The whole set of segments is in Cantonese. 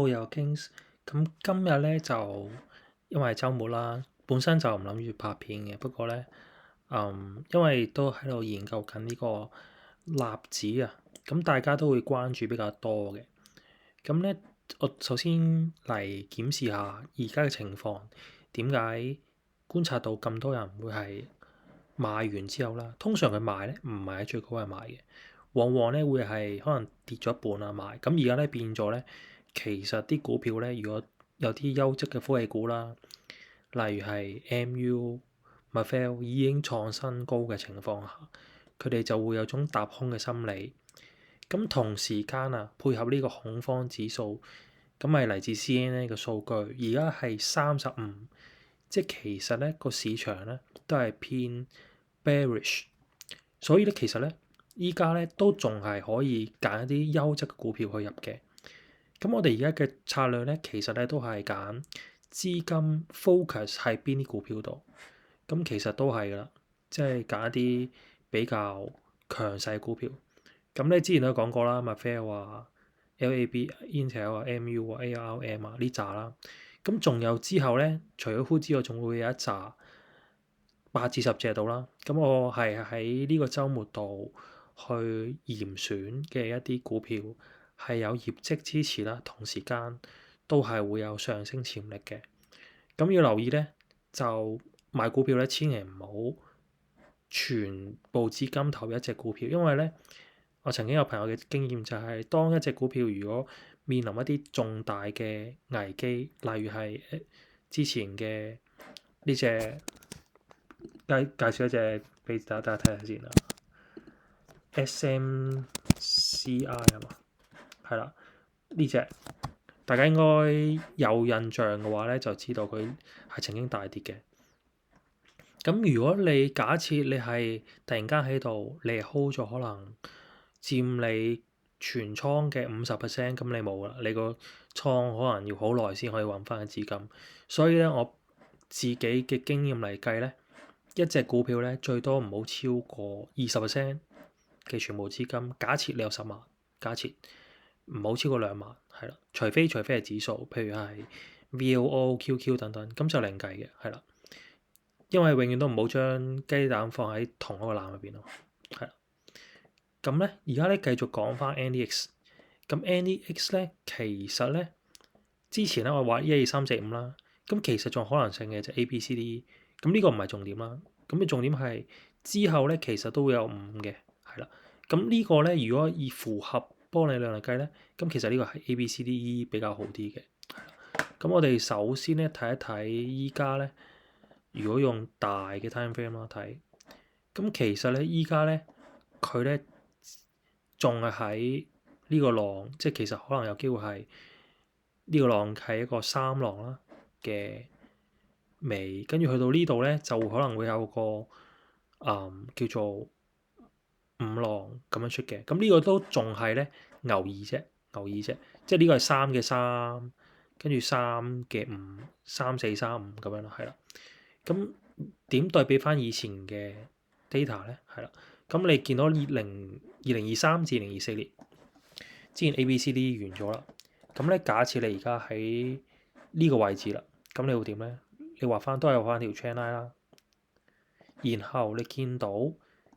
我有 Kings，咁今日咧就因為週末啦，本身就唔諗住拍片嘅，不過咧，因為都喺度研究緊呢個納指啊，咁大家都會關注比較多嘅。咁咧，我首先嚟檢視下而家嘅情況，點解觀察到咁多人會係賣完之後啦？通常佢賣咧唔係喺最高位賣嘅，往往咧會係可能跌咗一半啊賣。咁而家咧變咗咧。其實啲股票咧，如果有啲優質嘅科技股啦，例如係 MU、Marvell 已經創新高嘅情況下，佢哋就會有種踏空嘅心理。咁同時間啊，配合呢個恐慌指數，咁係嚟自 CNN 嘅數據，而家係35，即係其實咧個市場咧都係偏 bearish，所以咧其實咧依家咧都仲係可以揀一啲優質嘅股票去入嘅。咁我哋而家嘅策略咧，其實咧都係揀資金 focus 喺邊啲股票度。咁其實都係噶啦，即係揀一啲比較強勢股票。咁咧之前都講過啦，Marvell 啊、LAB、Intel 啊、MU 啊、ARM 啊呢扎啦。咁仲有之後咧，除咗 HU 之外，仲會有一紮8至10隻度啦。咁我係喺呢個週末度去嚴選嘅一啲股票。係有業績支持啦，同時間都係會有上升潛力嘅。咁要留意咧，就買股票咧，千祈唔好全部資金投入一隻股票，因為咧，我曾經有朋友嘅經驗就係，當一隻股票如果面臨一啲重大嘅危機，例如係之前嘅呢隻介紹一隻俾大家睇下先啦，SMCI 係嘛？係啦，呢隻大家應該有印象嘅話咧，就知道佢係曾經大跌嘅。咁如果你假設你係突然間喺度，你係 hold 咗可能佔你全倉嘅50%，咁你冇啦，你個倉可能要好耐先可以揾翻嘅資金。所以咧，我自己嘅經驗嚟計咧，一隻股票咧最多唔好超過20%嘅全部資金。假設你有10萬，假設。唔好超過2萬，係啦，除非係指數，譬如係 VOO、QQ 等等，咁就另計嘅，係啦。因為永遠都唔好將雞蛋放喺同一個籃入邊咯，係啦。咁咧，而家咧繼續講翻 NDX，咁 NDX 咧其實咧之前咧我話1、2、3、4、5啦，咁其實仲有可能性嘅就 A、B、C、D，咁呢個唔係重點啦。咁嘅重點係之後咧其實都會有5嘅，係啦。咁呢個咧如果以符合波理量嚟計咧，咁其實呢個係 A、B、C、D、E 比較好啲嘅。咁我哋首先咧睇一睇依家咧，如果用大嘅 time frame 啦睇，咁其實咧依家咧佢咧仲係喺呢個浪，即係其實可能有機會係呢個浪係一個3浪啦嘅尾，跟住去到呢度咧就可能會有個叫做5浪咁樣出嘅，咁呢個都仲係咧牛二啫，即係呢個係3嘅3，跟住3嘅5，3、4、3、5咁樣咯，係啦。咁點對比翻以前嘅 data 咧？係啦，咁你見到2023至2024年之前 A、B、C、D 完咗啦，咁咧假設你而家喺呢個位置啦，咁你會點咧？你畫翻都係畫翻條 channel line 啦，然後你見到。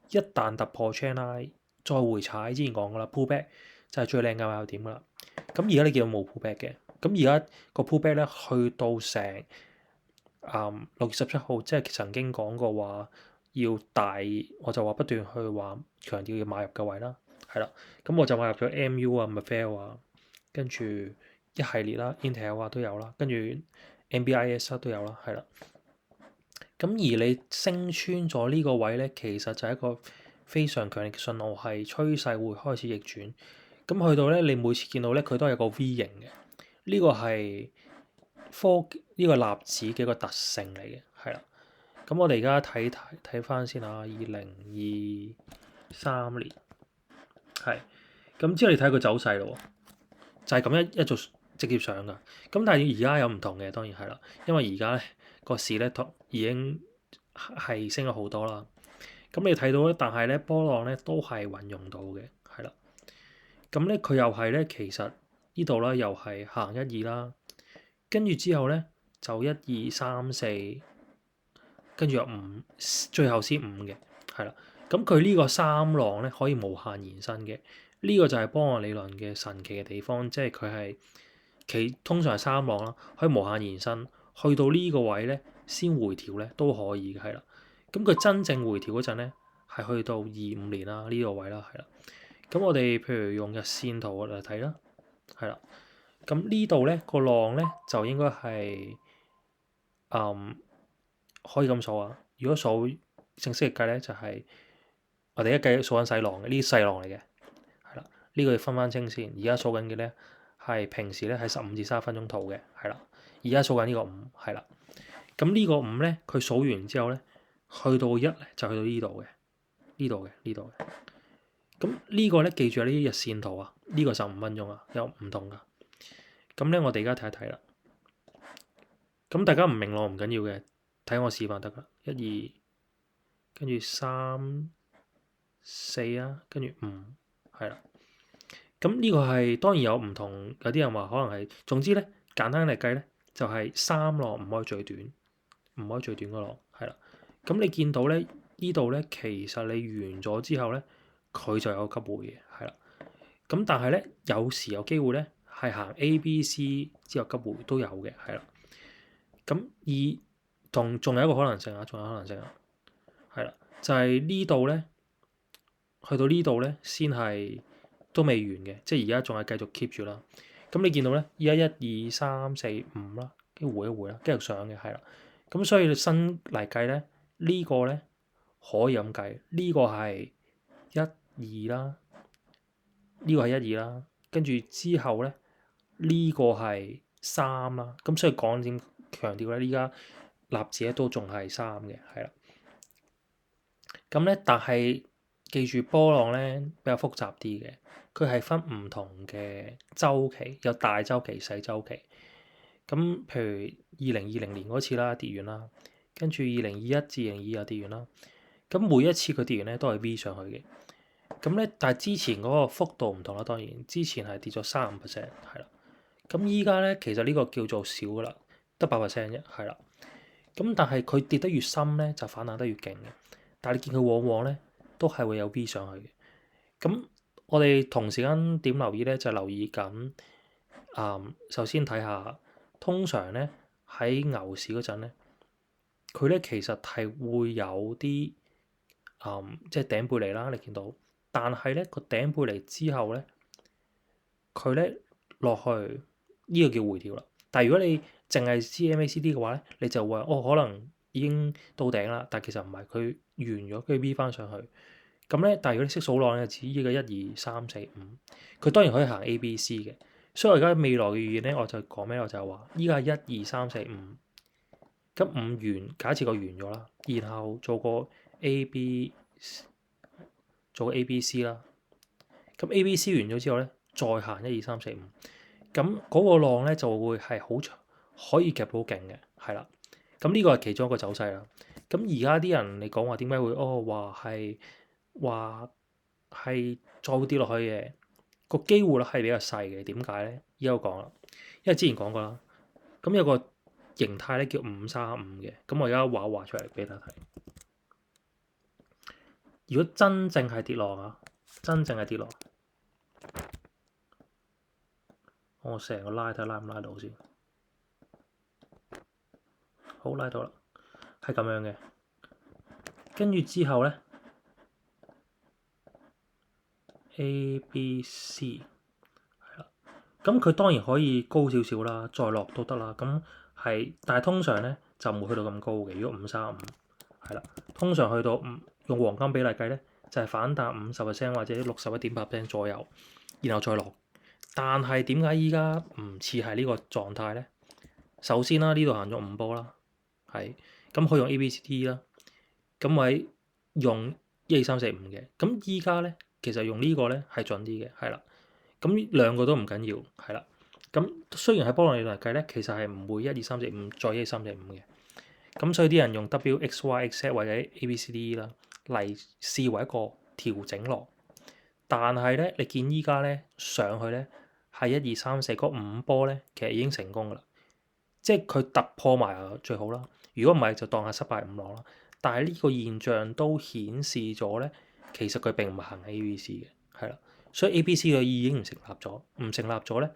一旦突破 channel line，再回踩，之前講過啦，pullback 就係最靚嘅買點㗎啦。咁而家你見到冇 pullback 嘅，咁而家個 pullback 咧去到成6月17號，即係曾經講過話要大，我就話不斷去話強調要買入嘅位啦，係啦。咁我就買入咗 MU 啊、Marvell 啊，跟住一系列啦、Intel 啊都有啦，跟住 MBIS 都有啦，係啦。咁而你升穿咗呢個位咧，其實就係一個非常強烈嘅信號，係趨勢會開始逆轉。咁去到咧，你每次見到咧，佢都係個 V 型嘅。呢個係呢個納指嘅一個特性嚟嘅，係啦。咁我哋而家睇翻先啊，2023年係。咁之後你睇佢走勢咯，就係咁一做直接上㗎。咁但係而家有唔同嘅，當然係啦，因為而家咧個市咧已經係升咗好多啦。咁你睇到咧，但係咧波浪咧都係運用到嘅，係啦。咁咧佢又係咧，其實呢度咧又係行1、2啦，跟住之後咧就1、2、3、4，跟住有5，最後先5嘅，係啦。咁佢呢個三浪咧可以無限延伸嘅，呢個就係波浪理論嘅神奇嘅地方，即係佢係通常係三浪啦，可以無限延伸，去到呢個位咧先回調咧都可以嘅，係啦。咁佢真正回調嗰陣咧係去到25年啦呢個位啦，係啦。咁我哋譬如用日線圖嚟睇啦，係啦。咁呢度咧個浪咧就應該係可以咁數啊。如果數正式嚟計咧，就係我哋而家計數緊細浪嘅，呢啲細浪嚟嘅，係啦。呢個要分翻清先。而家數緊嘅咧係平時咧係15至30分鐘圖嘅，係啦。而家數緊呢個5，係啦。咁呢個5咧，佢數完之後咧，去到1咧就去到呢度嘅，呢度嘅，呢度嘅。咁呢個咧記住呢啲日線圖啊，呢個15分鐘啊，有唔同噶。咁咧我哋而家睇一睇啦。咁大家唔明朗唔緊要嘅，睇我示範得噶。1、2，跟住3、4啊，跟住5，係啦。咁呢個係當然有唔同，有啲人話可能係，總之咧簡單嚟計咧，就係三浪唔可以最短，唔可以最短個浪，係啦。咁你見到咧呢度咧，其實你完咗之後咧，佢就有急回嘅，係啦。咁但係咧有時有機會咧係行 A、B、C 之後急回都有嘅，係啦。咁仲有一個可能性啊，仲有可能性啊，係啦，就係呢度咧，去到呢度咧先係都未完嘅，即係而家仲係繼續 keep 住啦。咁你見到咧，依家1、2、3、4、5啦，跟住回一回啦，繼續上嘅，係啦。咁所以新嚟計咧，呢個咧可以咁計，呢個係1、2啦，呢個係1、2啦，跟住之後咧呢個係3啦。咁所以講點強調咧，依家納指咧都仲係3嘅，係啦。咁咧，但係記住波浪咧比較複雜啲嘅，佢係分唔同嘅週期，有大週期、細週期。咁譬如2020年嗰次啦，跌完啦，跟住2021至2022又跌完啦。咁每一次佢跌完咧都係 V 上去嘅。咁咧，但係之前嗰個幅度唔同啦，當然之前係跌咗35%，係啦。咁依家咧其實呢個叫做少噶啦，得8%啫，係啦。咁但係佢跌得越深咧，就反彈得越勁嘅。但係你見佢往往咧都係會有 V 上去嘅。咁我哋同時間點留意咧，就留意緊首先睇下，通常咧喺牛市嗰陣咧，佢咧其實係會有啲即係頂背離啦，你見到。但係咧個頂背離之後咧，佢咧落去呢個叫回調啦。但係如果你淨係知 MACD 嘅話咧，你就會可能已經到頂啦。但係其實唔係，佢完咗跟住 V 翻上去。咁咧，但係如果你識數浪咧，指呢個1、2、3、4、5，佢當然可以行 A、B、C 嘅。所以我而家未來嘅預言咧，我就講咩？我就係話依家係1、2、3、4、5。咁5完，假設個完咗啦，然後做個 A、B， 做個 A、B、C 啦。咁 A、B、C 完咗之後咧，再行1、2、3、4、5。咁嗰個浪咧就會係好長，可以夾到勁嘅，係啦。咁呢個係其中一個走勢啦。咁而家啲人你講話點解會話係再會跌落去嘅？個機會率係比較細嘅。點解咧？依家我講啦，因為之前講過啦。咁有個形態咧叫535嘅。咁我而家畫出嚟俾大家睇。如果真正係跌落啊，真正係跌落，我成個拉睇拉唔拉到先。好，拉到啦，係咁樣嘅。跟住之後咧 ，A、B、C 係啦。咁佢當然可以高少少啦，再落都得啦。咁係，但係通常咧就唔會去到咁高嘅。如果535係啦，通常去到用黃金比例計咧，就係反彈50%或者61.8% 左右，然後再落。但係點解依家唔似係呢個狀態咧？首先啦，呢度行咗5波啦，係咁可以用 A、B、C、D 啦。咁位用1、2、3、4、5嘅。咁依家咧，其實用呢個咧係準啲嘅，係啦。咁兩個都唔緊要，係啦。咁雖然喺波浪理論嚟計咧，其實係唔會1、2、3、4、5再1、2、3、4、5嘅。咁所以啲人用 W、X、Y、X 或者 A、B、C、D 啦嚟視為一個調整浪。但係咧，你見依家咧上去咧係1、2、3、4嗰5波咧，其實已經成功噶啦。即係佢突破埋最好啦。如果唔係就當係失敗5浪啦。但係呢個現象都顯示咗咧，其實佢並唔係行 ABC 嘅，係啦。所以 ABC 嘅已經唔成立咗，唔成立咗咧，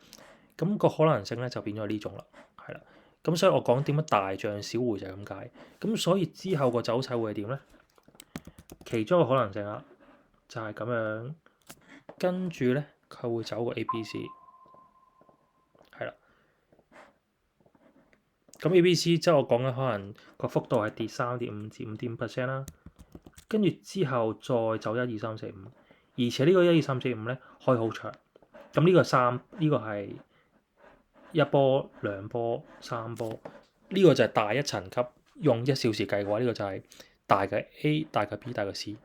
咁個可能性咧就變咗呢種啦，係啦。咁所以我講點樣大漲小回就係咁解。咁所以之後個走勢會係點咧？其中一個可能性啊，就係咁樣，跟住咧佢會走個 ABC，係啦。咁 ABC 即係我講緊可能個幅度係跌3.5至5.5% 啦，跟住之後再走1、2、3、4、5，而且呢個1、2、3、4、5咧可以好長。咁呢個係1波、2波、3波，呢個就係大一層級，用1小時計嘅話，呢個就係大嘅 A、大嘅 B、大嘅 C。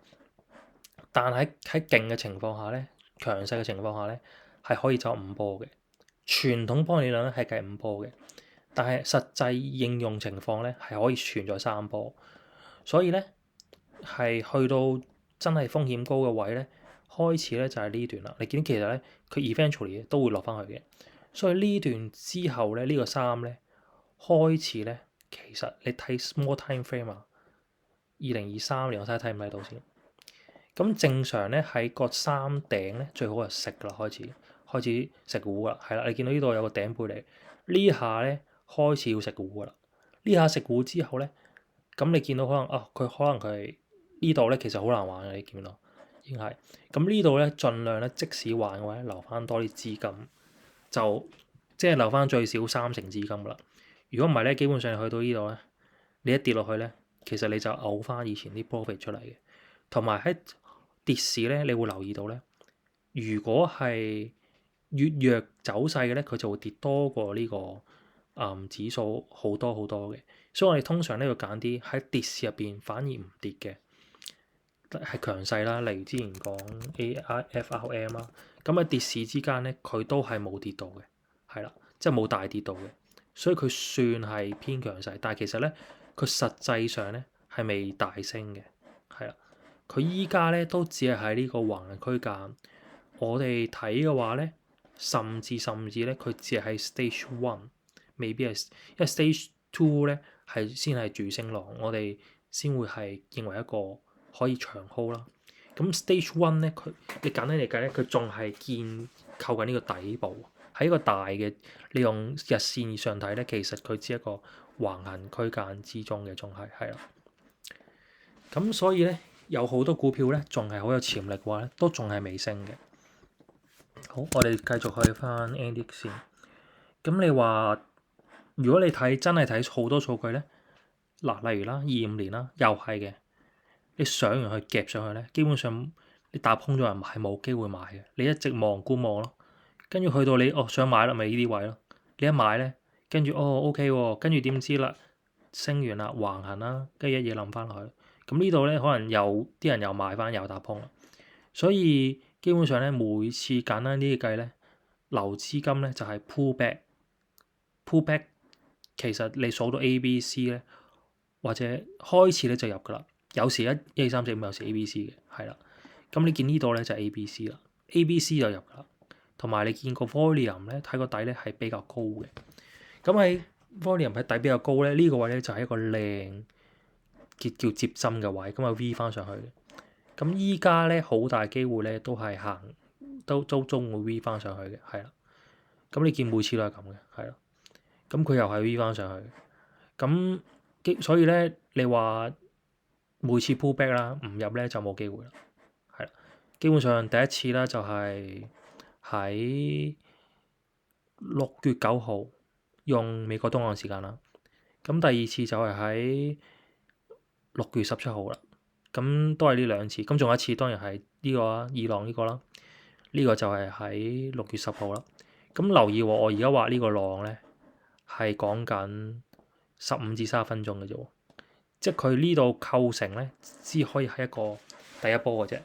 但喺勁嘅情況下咧，強勢嘅情況下咧，係可以走5波嘅。傳統波理論咧係計5波嘅。但係實際應用情況咧係可以存在3波，所以咧係去到真係風險高嘅位咧，開始咧就係呢段啦。你見其實咧佢 eventually 都會落翻去嘅，所以呢段之後咧呢個3咧開始咧，其實你睇 small time frame 啊，2023年我睇唔睇到先？咁正常咧喺個3頂咧最好係食噶啦，開始食糊噶啦，係啦，你見到呢度有個頂背離呢下咧。開始要食糊噶啦，呢下食糊之後咧，咁你見到可能佢可能佢呢度咧其實好難玩嘅，你見到已經係咁呢度咧，盡量咧即使玩嘅話咧，留翻多啲資金，就即係留翻最少3成資金噶啦。如果唔係咧，基本上去到呢度咧，你一跌落去咧，其實你就嘔翻以前啲 profit 出嚟嘅。同埋喺跌市咧，你會留意到咧，如果係越弱走勢嘅咧，佢就會跌多過呢個。指數好多嘅，所以我哋通常咧要揀啲喺跌市入邊反而唔跌嘅，係強勢啦。例如之前講 AFRM 啦，咁喺跌市之間咧，佢都係冇跌到嘅，係啦，即係冇大跌到嘅，所以佢算係偏強勢。但係其實咧，佢實際上咧係未大升嘅，係啦，佢依家咧都只係喺呢個橫行區間。我哋睇嘅話咧，甚至咧，佢只係喺 Stage One。未必係，因為 stage two 咧係先係主升浪，我哋先會係認為一個可以長 hold 啦。咁 stage one 咧，你簡單嚟計咧，佢仲係建構緊呢個底部，喺一個大嘅，你用日線以上睇咧，其實佢只係一個橫行區間之中嘅，仲係啦。咁所以咧，有好多股票咧，仲係好有潛力嘅話咧，都仲係未升嘅。好，我哋繼續去翻 Index 先。咁你話？如果你真係睇好多數據咧，嗱，例如啦，25年啦，又係嘅，你上完去夾上去咧，基本上你搭空咗人係冇機會買嘅，你一直望觀望咯，跟住去到你想買啦，咪呢啲位咯，你一買咧，跟住OK 喎，跟住點知啦，升完啦，橫行啦，跟住一嘢冧翻落去，咁呢度咧可能有啲人又買翻又搭空啦，所以基本上咧每次簡單啲計咧，留資金咧就係 pull back。其實你數到 A、B、C 咧，或者開始咧就入噶啦。有時1、2、3、4、5，有時 A、B、C 嘅，係啦。咁你見呢度咧就係 A、B、C 啦，A、B、C 就入噶啦。同埋你見個 volume 咧，睇個底咧係比較高嘅。咁喺 volume 喺底比較高咧，呢個位咧就係一個靚叫接針嘅位，咁啊 V 翻上去。咁依家咧好大機會咧都係行都中會 V 翻上去嘅，係啦。咁你見每次都係咁嘅，係啦。咁佢又係 V 翻上去，咁所以咧，你話每次 pull back 啦，唔入咧就冇機會啦，係啦。基本上第一次啦就係喺6月9號用美國東岸時間啦，咁第二次就係喺6月17號啦，咁都係呢2次，咁仲有一次當然係呢個啊，2浪呢個啦，呢個就係喺6月10號啦。咁留意我而家畫呢個浪咧。係講緊15至30分鐘嘅啫，即係佢呢度構成咧，只可以係一個第一波嘅啫。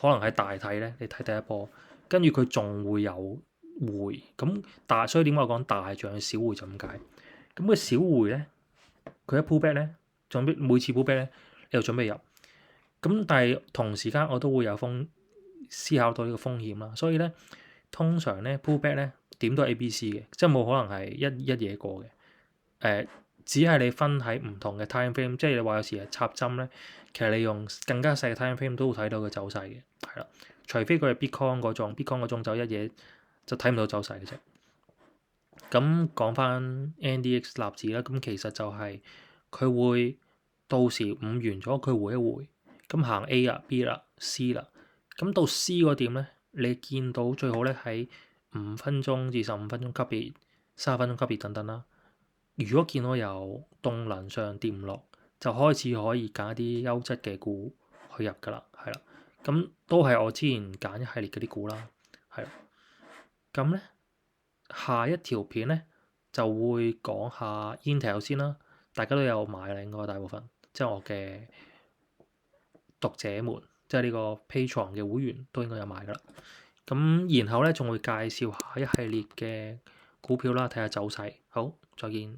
可能係大體咧，你睇第一波，跟住佢仲會有回咁所以點解我講大漲小回就咁解？咁個小回咧，佢一 pull back 咧，準備每次 pull back 咧，你就準備入。咁但係同時間我都會有思考到呢個風險啦，所以咧通常咧 pullback 咧點都係 ABC 嘅，即係冇可能係一嘢過嘅。只係你分喺唔同嘅 time frame，即係你話有時係插針咧，其實你用更加細嘅 time frame 都會睇到佢走勢嘅，係啦。除非佢係 Bitcoin 嗰種就一嘢就睇唔到走勢嘅啫。咁講翻 NDX 納指啦，咁其實就係佢會到時五完咗，佢回一回，咁行 A 啦、B 啦、C 啦，咁到 C 嗰點咧，你見到最好咧喺5分鐘至15分鐘級別、30分鐘級別等等啦。如果見到有動能上跌唔落，就開始可以揀一啲優質嘅股去入㗎啦，係啦。咁都係我之前揀一系列嗰啲股啦，係啦。咁咧下一條片咧就會講下 Intel 先啦，大家都有買啦，應該大部分，即係我嘅讀者們，即係呢個 Patreon 嘅會員都應該有買㗎啦。咁然後咧仲會介紹下一系列嘅股票啦，睇下走勢。好，再見。